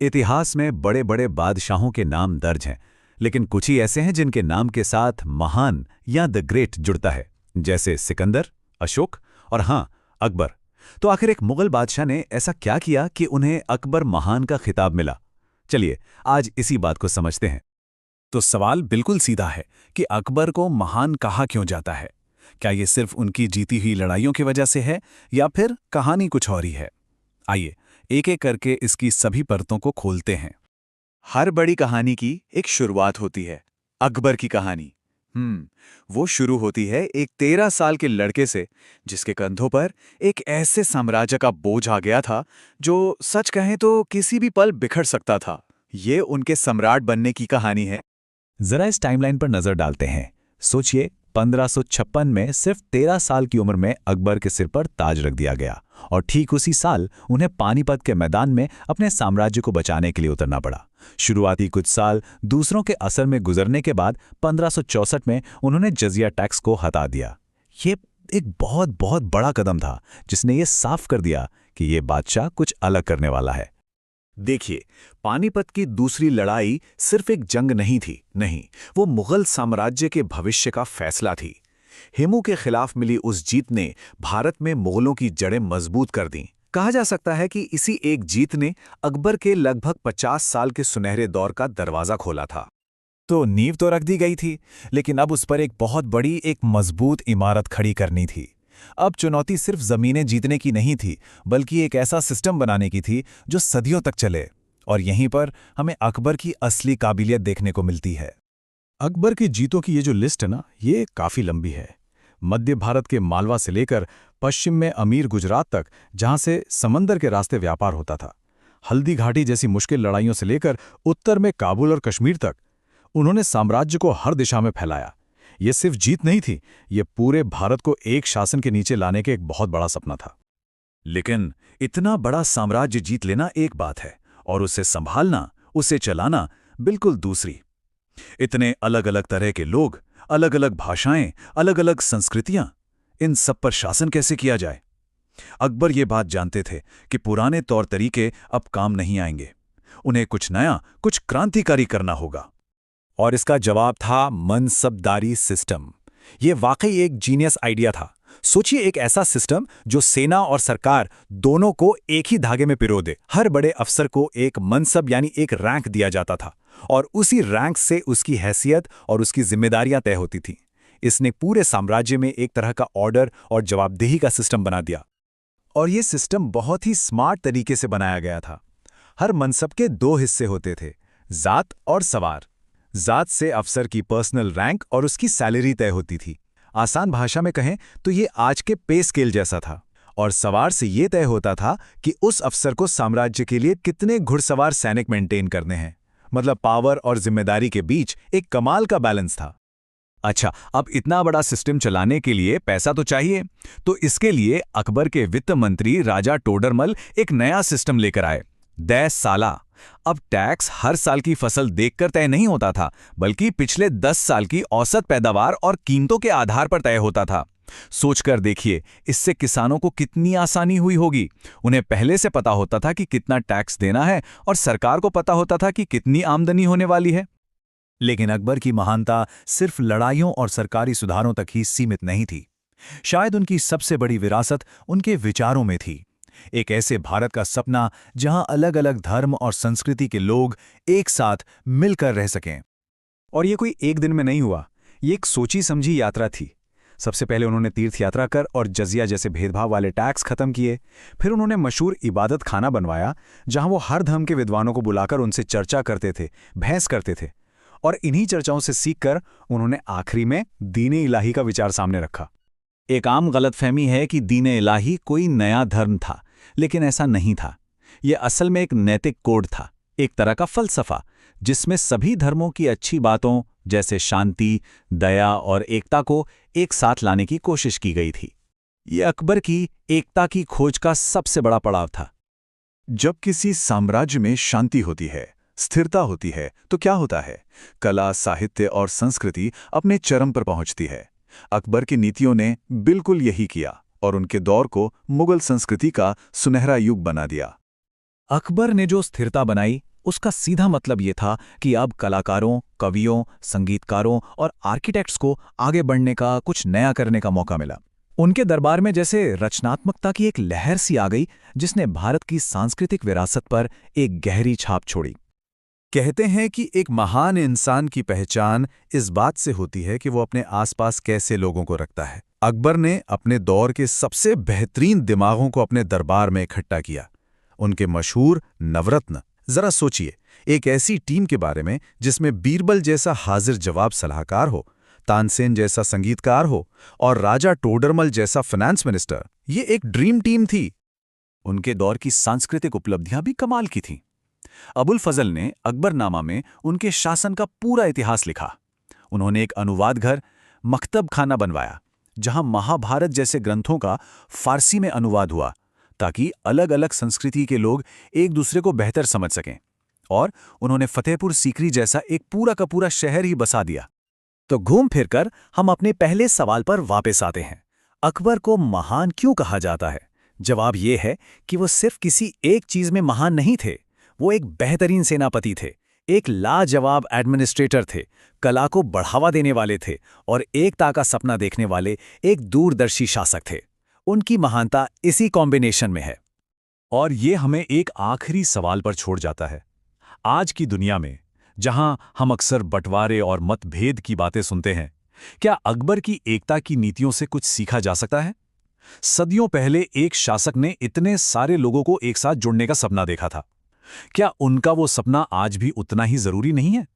इतिहास में बड़े बड़े बादशाहों के नाम दर्ज हैं, लेकिन कुछ ही ऐसे हैं जिनके नाम के साथ महान या द ग्रेट जुड़ता है, जैसे सिकंदर, अशोक और हाँ, अकबर। तो आखिर एक मुगल बादशाह ने ऐसा क्या किया कि उन्हें अकबर महान का खिताब मिला? चलिए आज इसी बात को समझते हैं। तो सवाल बिल्कुल सीधा है कि अकबर को महान कहा क्यों जाता है। क्या ये सिर्फ उनकी जीती हुई लड़ाइयों की वजह से है या फिर कहानी कुछ और ही है? आइए एक एक करके इसकी सभी परतों को खोलते हैं। हर बड़ी कहानी की एक शुरुआत होती है। अकबर की कहानी वो शुरू होती है एक 13 साल के लड़के से, जिसके कंधों पर एक ऐसे साम्राज्य का बोझ आ गया था जो सच कहें तो किसी भी पल बिखर सकता था। ये उनके सम्राट बनने की कहानी है। जरा इस टाइमलाइन पर नजर डालते हैं। सोचिए, 1556 में सिर्फ 13 साल की उम्र में अकबर के सिर पर ताज रख दिया गया और ठीक उसी साल उन्हें पानीपत के मैदान में अपने साम्राज्य को बचाने के लिए उतरना पड़ा। शुरुआती कुछ साल दूसरों के असर में गुजरने के बाद 1564 में उन्होंने जजिया टैक्स को हटा दिया। ये एक बहुत बहुत बड़ा कदम था जिसने ये साफ कर दिया कि ये बादशाह कुछ अलग करने वाला है। देखिए, पानीपत की दूसरी लड़ाई सिर्फ एक जंग नहीं थी, नहीं, वो मुगल साम्राज्य के भविष्य का फैसला थी। हिमू के खिलाफ मिली उस जीत ने भारत में मुगलों की जड़ें मजबूत कर दीं। कहा जा सकता है कि इसी एक जीत ने अकबर के लगभग 50 साल के सुनहरे दौर का दरवाजा खोला था। तो नींव तो रख दी गई थी, लेकिन अब उस पर एक बहुत बड़ी, एक मजबूत इमारत खड़ी करनी थी। अब चुनौती सिर्फ जमीनें जीतने की नहीं थी, बल्कि एक ऐसा सिस्टम बनाने की थी जो सदियों तक चले। और यहीं पर हमें अकबर की असली काबिलियत देखने को मिलती है। अकबर की जीतों की ये जो लिस्ट है ना, ये काफी लंबी है। मध्य भारत के मालवा से लेकर पश्चिम में अमीर गुजरात तक, जहां से समंदर के रास्ते व्यापार होता था, हल्दी घाटी जैसी मुश्किल लड़ाइयों से लेकर उत्तर में काबुल और कश्मीर तक, उन्होंने साम्राज्य को हर दिशा में फैलाया। ये सिर्फ जीत नहीं थी, ये पूरे भारत को एक शासन के नीचे लाने के एक बहुत बड़ा सपना था। लेकिन इतना बड़ा साम्राज्य जीत लेना एक बात है और उसे संभालना, उसे चलाना बिल्कुल दूसरी। इतने अलग अलग तरह के लोग, अलग अलग भाषाएं, अलग अलग संस्कृतियां, इन सब पर शासन कैसे किया जाए? अकबर ये बात जानते थे कि पुराने तौर तरीके अब काम नहीं आएंगे। उन्हें कुछ नया, कुछ क्रांतिकारी करना होगा। और इसका जवाब था मनसबदारी सिस्टम। ये वाकई एक जीनियस आइडिया था। सोचिए, एक ऐसा सिस्टम जो सेना और सरकार दोनों को एक ही धागे में पिरो दे। हर बड़े अफसर को एक मनसब यानी एक रैंक दिया जाता था और उसी रैंक से उसकी हैसियत और उसकी जिम्मेदारियां तय होती थीं। इसने पूरे साम्राज्य में एक तरह का ऑर्डर और जवाबदेही का सिस्टम बना दिया। और ये सिस्टम बहुत ही स्मार्ट तरीके से बनाया गया था। हर मनसब के 2 हिस्से होते थे, जात और सवार। जात से अफसर की पर्सनल रैंक और उसकी सैलरी तय होती थी। आसान भाषा में कहें तो ये आज के पे स्केल जैसा था। और सवार से ये तय होता था कि उस अफसर को साम्राज्य के लिए कितने घुड़सवार सैनिक मेंटेन करने हैं। मतलब पावर और जिम्मेदारी के बीच एक कमाल का बैलेंस था। अच्छा, अब इतना बड़ा सिस्टम चलाने के लिए पैसा तो चाहिए, तो इसके लिए अकबर के वित्त मंत्री राजा टोडरमल एक नया सिस्टम लेकर आए, दै साला। अब टैक्स हर साल की फसल देखकर तय नहीं होता था, बल्कि पिछले 10 साल की औसत पैदावार और कीमतों के आधार पर तय होता था। सोचकर देखिए, इससे किसानों को कितनी आसानी हुई होगी। उन्हें पहले से पता होता था कि कितना टैक्स देना है और सरकार को पता होता था कि कितनी आमदनी होने वाली है। लेकिन अकबर की महानता सिर्फ लड़ाइयों और सरकारी सुधारों तक ही सीमित नहीं थी। शायद उनकी सबसे बड़ी विरासत उनके विचारों में थी। एक ऐसे भारत का सपना जहां अलग अलग धर्म और संस्कृति के लोग एक साथ मिलकर रह सकें। और ये कोई एक दिन में नहीं हुआ, ये एक सोची समझी यात्रा थी। सबसे पहले उन्होंने तीर्थ यात्रा कर और जजिया जैसे भेदभाव वाले टैक्स खत्म किए। फिर उन्होंने मशहूर इबादत खाना बनवाया, जहां वो हर धर्म के विद्वानों को बुलाकर उनसे चर्चा करते थे, बहस करते थे। और इन्हीं चर्चाओं से सीखकर उन्होंने आखिरी में दीन-ए इलाही का विचार सामने रखा। एक आम गलतफहमी है कि दीन-ए इलाही कोई नया धर्म था, लेकिन ऐसा नहीं था। यह असल में एक नैतिक कोड था, एक तरह का फलसफा, जिसमें सभी धर्मों की अच्छी बातों जैसे शांति, दया और एकता को एक साथ लाने की कोशिश की गई थी। यह अकबर की एकता की खोज का सबसे बड़ा पड़ाव था। जब किसी साम्राज्य में शांति होती है, स्थिरता होती है, तो क्या होता है? कला, साहित्य और संस्कृति अपने चरम पर पहुंचती है। अकबर की नीतियों ने बिल्कुल यही किया और उनके दौर को मुगल संस्कृति का सुनहरा युग बना दिया। अकबर ने जो स्थिरता बनाई उसका सीधा मतलब ये था कि अब कलाकारों, कवियों, संगीतकारों और आर्किटेक्ट्स को आगे बढ़ने का, कुछ नया करने का मौका मिला। उनके दरबार में जैसे रचनात्मकता की एक लहर सी आ गई जिसने भारत की सांस्कृतिक विरासत पर एक गहरी छाप छोड़ी। कहते हैं कि एक महान इंसान की पहचान इस बात से होती है कि वो अपने आसपास कैसे लोगों को रखता है। अकबर ने अपने दौर के सबसे बेहतरीन दिमागों को अपने दरबार में इकट्ठा किया, उनके मशहूर नवरत्न। जरा सोचिए, एक ऐसी टीम के बारे में जिसमें बीरबल जैसा हाजिर जवाब सलाहकार हो, तानसेन जैसा संगीतकार हो और राजा टोडरमल जैसा फाइनेंस मिनिस्टर। ये एक ड्रीम टीम थी। उनके दौर की सांस्कृतिक उपलब्धियां भी कमाल की थीं। अबुल फजल ने अकबरनामा में उनके शासन का पूरा इतिहास लिखा। उन्होंने एक अनुवाद घर, मकतब खाना बनवाया, जहां महाभारत जैसे ग्रंथों का फारसी में अनुवाद हुआ, ताकि अलग अलग संस्कृति के लोग एक दूसरे को बेहतर समझ सकें। और उन्होंने फतेहपुर सीकरी जैसा एक पूरा का पूरा शहर ही बसा दिया। तो घूम फिरकर हम अपने पहले सवाल पर वापस आते हैं। अकबर को महान क्यों कहा जाता है? जवाब यह है कि वो सिर्फ किसी एक चीज में महान नहीं थे। वो एक बेहतरीन सेनापति थे, एक लाजवाब एडमिनिस्ट्रेटर थे, कला को बढ़ावा देने वाले थे और एकता का सपना देखने वाले एक दूरदर्शी शासक थे। उनकी महानता इसी कॉम्बिनेशन में है। और ये हमें एक आखिरी सवाल पर छोड़ जाता है। आज की दुनिया में जहां हम अक्सर बंटवारे और मतभेद की बातें सुनते हैं, क्या अकबर की एकता की नीतियों से कुछ सीखा जा सकता है? सदियों पहले एक शासक ने इतने सारे लोगों को एक साथ जुड़ने का सपना देखा था। क्या उनका वो सपना आज भी उतना ही जरूरी नहीं है?